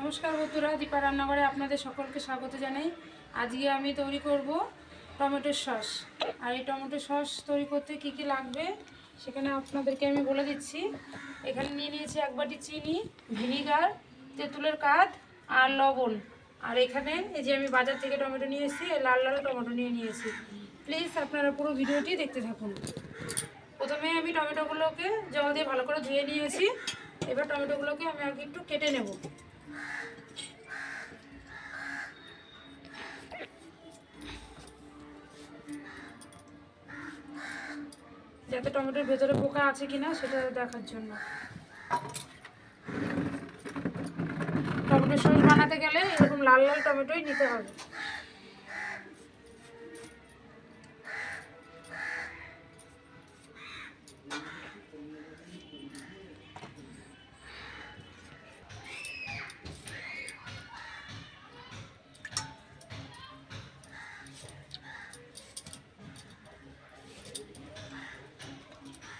নমস্কার বন্ধুরা, দীপা রান্নাঘরে আপনাদের সকলকে স্বাগত জানাই। আজকে আমি তৈরি করব টমেটোর সস। আর এই টমেটো সস তৈরি করতে কি কি লাগবে সেখানে আপনাদেরকে আমি বলে দিচ্ছি। এখানে নিয়ে নিয়েছি 1 বাটি চিনি, ভিনিগার, তেঁতুলের কাঠ আর লবণ। আর এখানে এই যে আমি বাজার থেকে টমেটো নিয়ে এসেছি, লাল লাল টমেটো নিয়েছি। প্লিজ আপনারা পুরো ভিডিওটি দেখতে থাকুন। প্রথমে আমি টমেটোগুলোকে জল দিয়ে ভালো করে ধুয়ে নিয়েছি। এবার টমেটোগুলোকে আমি আগে একটু কেটে নেব। যাতে টমেটোর ভেতরে পোকা আছে কিনা সেটা দেখার জন্য। টমেটো সস বানাতে গেলে এরকম লাল লাল টমেটোই নিতে হবে।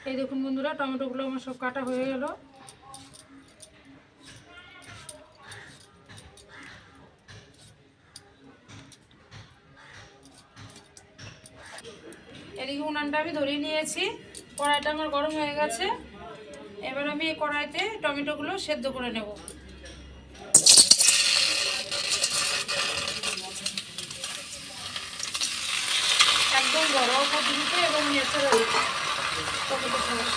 এই দেখুন বন্ধুরা, টমেটোগুলো আমার সব কাটা হয়ে গেল। এদিকে উনানটা আমি ধরিয়ে নিয়েছি, কড়াইটা আমার গরম হয়ে গেছে। এবার আমি এই কড়াইতে টমেটোগুলো সেদ্ধ করে নেব। একদম গরম পদ্ধতিতে এবং ন্যাচারাল টমেটো সস।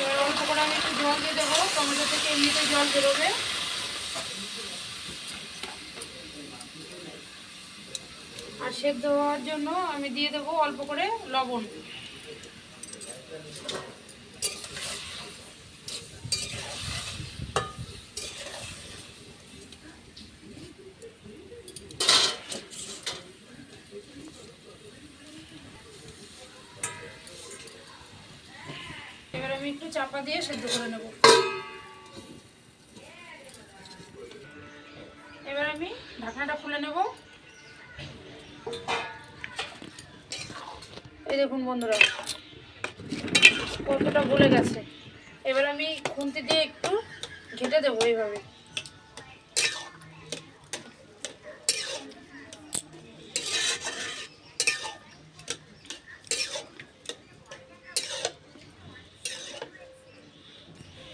এবার অল্প করে আমি একটু জল দিয়ে দেবো, টমেটো থেকে এমনিতে জল বেরোবে। আর সেদ্ধ হওয়ার জন্য আমি দিয়ে দেবো অল্প করে লবণ। এবার আমি একটু চাপা দিয়ে সেদ্ধ করে নেব। এবার আমি ঢাকনাটা খুলে নেব। এই দেখুন বন্ধুরা, কতটা গলে গেছে। এবার আমি খুন্তি দিয়ে একটু ঘেটে দেবো এইভাবে।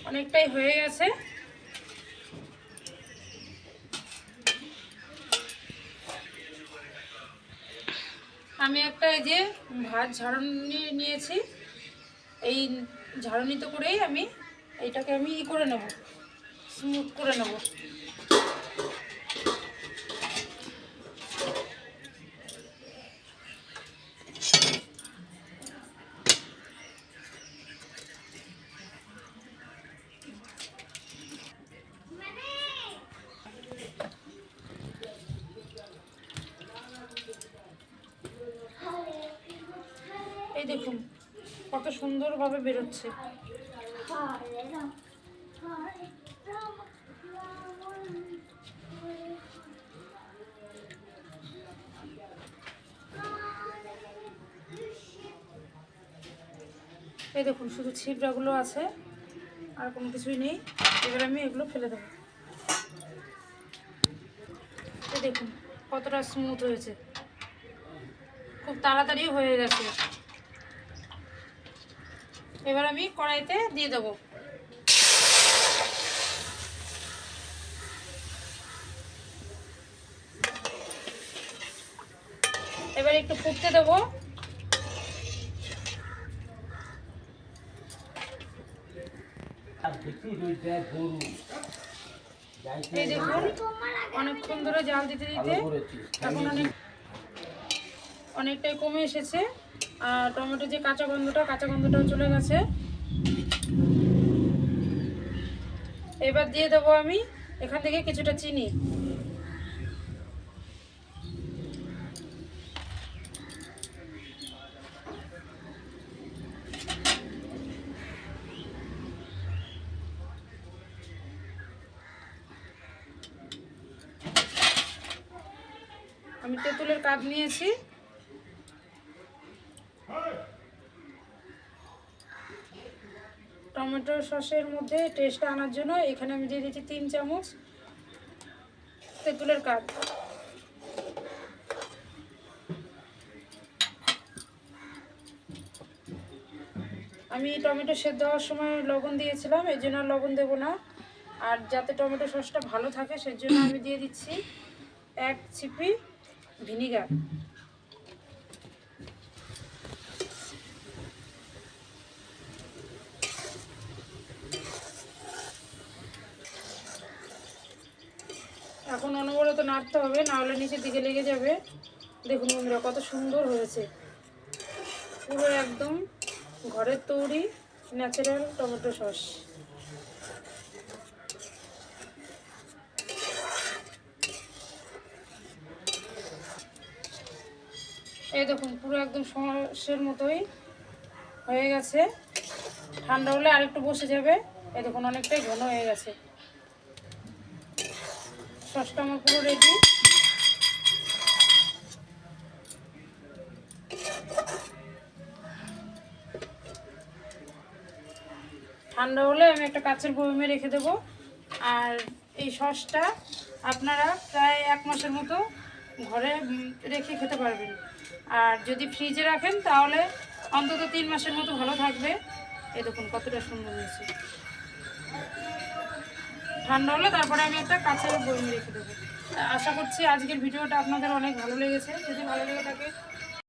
অনেকটাই হয়ে গেছে। আমি একটা এই যে ভাত ঝাড়নি নিয়েছি, এই ঝাড়নিতে করেই আমি এইটাকে আমি করে নেব, স্মুথ করে নেব। এই দেখুন কত সুন্দরভাবে বেরোচ্ছে। এই দেখুন শুধু ছিবড়াগুলো আছে, আর কোনো কিছুই নেই। এবার আমি এগুলো ফেলে দেবো। এই দেখুন কতটা স্মুথ হয়েছে, খুব তাড়াতাড়ি হয়ে গেছে। এবার আমি কড়াইতে দিয়ে দেবো। এবার একটু ফুটতে দেবো। এই দেখুন অনেকক্ষণ ধরে জাল দিতে দিতে এখন অনেকটাই কমে এসেছে। আর টমেটো যে কাঁচা গন্ধটাও চলে গেছে। এবার দিয়ে দেবো আমি এখান থেকে কিছুটা চিনি। আমি তেঁতুলের কাঠ নিয়েছি। টমেটো সসের মধ্যে টেস্টটা আনার জন্য এখানে আমি দিয়ে দিচ্ছি 3 চামচ তেঁতুলের কাঠ। আমি টমেটো সেদ্ধ হওয়ার সময় লবণ দিয়েছিলাম, এই জন্য লবণ দেবো না। আর যাতে টমেটো সসটা ভালো থাকে সেজন্য আমি দিয়ে দিচ্ছি 1 ছিপি ভিনিগার। এখন অনবরত নাড়তে হবে, না হলে নিচের দিকে লেগে যাবে। দেখুন বন্ধুরা কত সুন্দর হয়েছে, পুরো একদম ঘরের তৈরি ন্যাচারাল টমেটো সস। এই দেখুন পুরো একদম সসের মতোই হয়ে গেছে। ঠান্ডা হলে আরেকটু বসে যাবে। এই দেখুন অনেকটাই ঘন হয়ে গেছে। সসটা আমার পুরো রেডি। ঠান্ডা হলে আমি একটা কাচের বয়মে রেখে দেবো। আর এই সসটা আপনারা প্রায় 1 মাসের মতো ঘরে রেখে খেতে পারবেন। আর যদি ফ্রিজে রাখেন তাহলে অন্তত 3 মাসের মতো ভালো থাকবে। এই দেখুন কতটা সুন্দর হয়েছে। ঠান্ডা হলে তারপরে আমি একটা কাচের বয়মে রেখে দেবো। আশা করছি আজকের ভিডিওটা আপনাদের অনেক ভালো লেগেছে। যদি ভালো লেগে থাকে